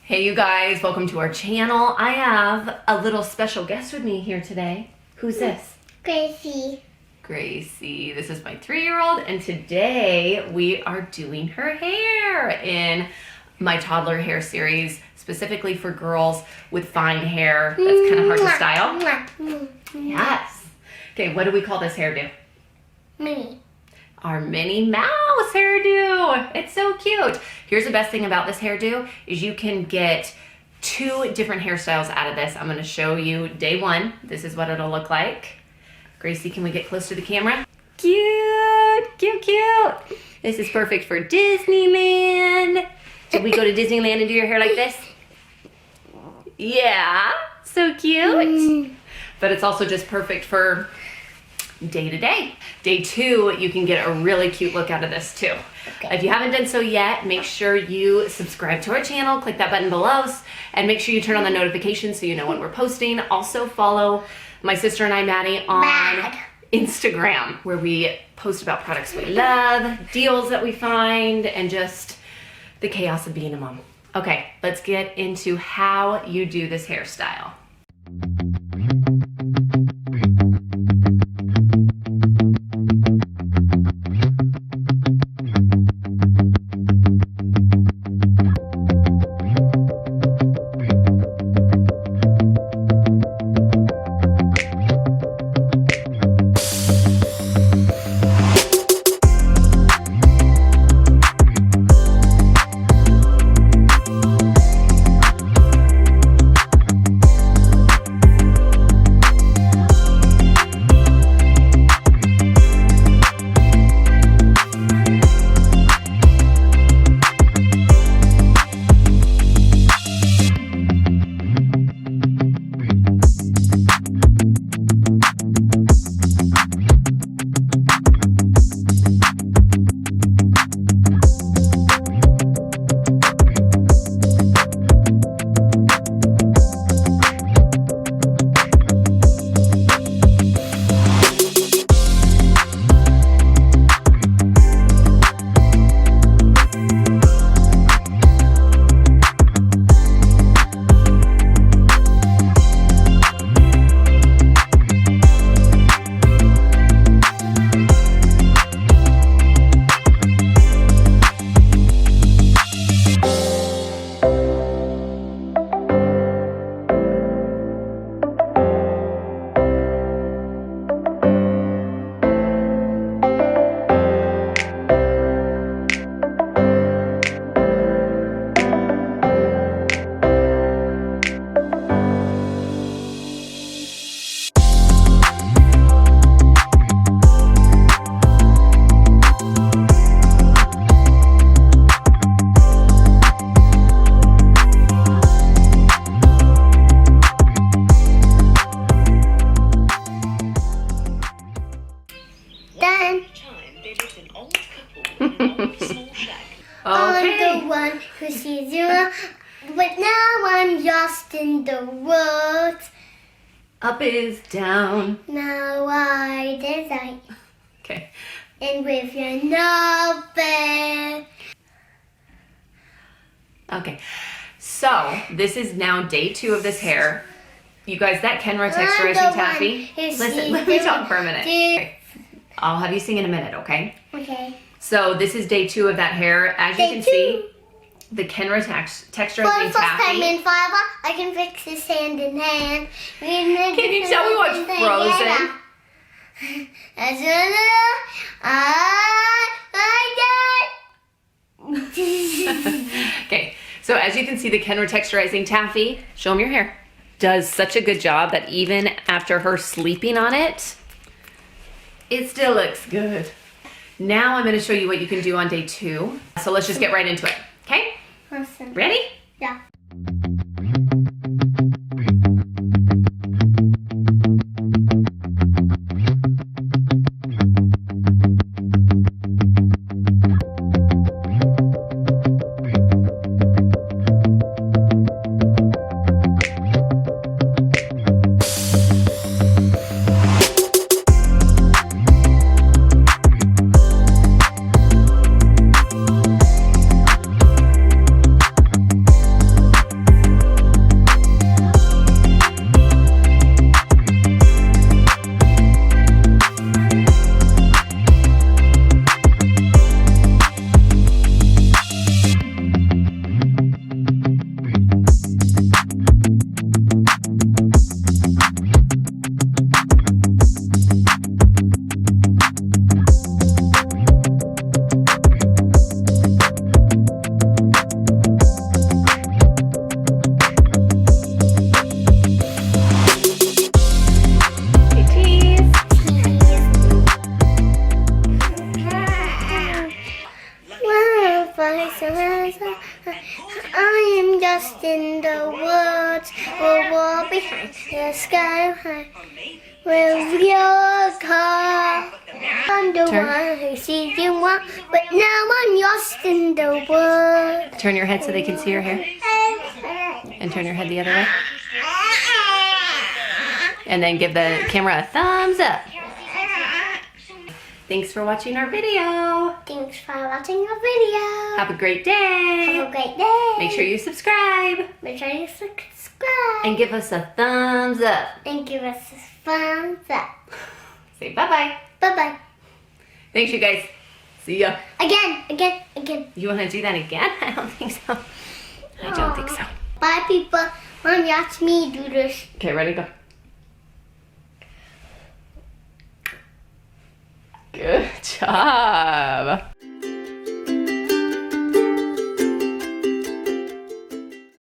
Hey you guys, welcome to our channel. I have a little special guest with me here today. Who's this? Gracie. Gracie. This is my 3-year-old and today we are doing her hair in my toddler hair series, specifically for girls with fine hair that's kind of hard to style. Yes. Okay, what do we call this hairdo? Minnie. Our Minnie Mouse hairdo. It's so cute. Here's the best thing about this hairdo is you can get 2 different hairstyles out of this. I'm going to show you day 1. This is what it'll look like. Gracie, can we get close to the camera? Cute, cute, cute. This is perfect for Disneyland. Did we go to Disneyland and do your hair like this? Yeah, so cute. But it's also just perfect for day to day. Day 2, you can get a really cute look out of this too. Okay. If you haven't done so yet, make sure you subscribe to our channel, click that button below, and make sure you turn on the notifications so you know when we're posting. Also follow my sister and I, Maddie, on Instagram, where we post about products we love, deals that we find, and just the chaos of being a mom. Okay, let's get into how you do this hairstyle. I'm the one who sees you, but now I'm lost in the woods. Up is down. Now I decide. Okay. And with your novel. Okay. So this is now day 2 of this hair. You guys, that Kenra texturizing taffy. Listen, let me talk for a minute. Okay. I'll have you sing in a minute, okay? Okay. So this is day 2 of that hair. As you can see, the Kenra texturizing For the first time taffy. in forever, I can fix this hand in hand. Can you tell me what's Frozen? Okay, so as you can see, the Kenra texturizing taffy, show them your hair, does such a good job that even after her sleeping on it, it still looks good. Now I'm going to show you what you can do on day 2. So let's just get right into it, okay? Awesome. Ready? Yeah. I am just in the woods, a wall behind the sky high. With your car, I'm the one who sees you want, but now I'm lost in the woods. Turn your head so they can see your hair. And turn your head the other way. And then give the camera a thumbs up. Thanks for watching our video. Thanks for watching our video. Have a great day. Have a great day. Make sure you subscribe. Make sure you subscribe. And give us a thumbs up. And give us a thumbs up. Say bye-bye. Bye-bye. Thanks, you guys. See ya. Again. You want to do that again? I don't think so. I don't think so. Bye, people. Mom, watch me do this. Okay, ready, go. Good job.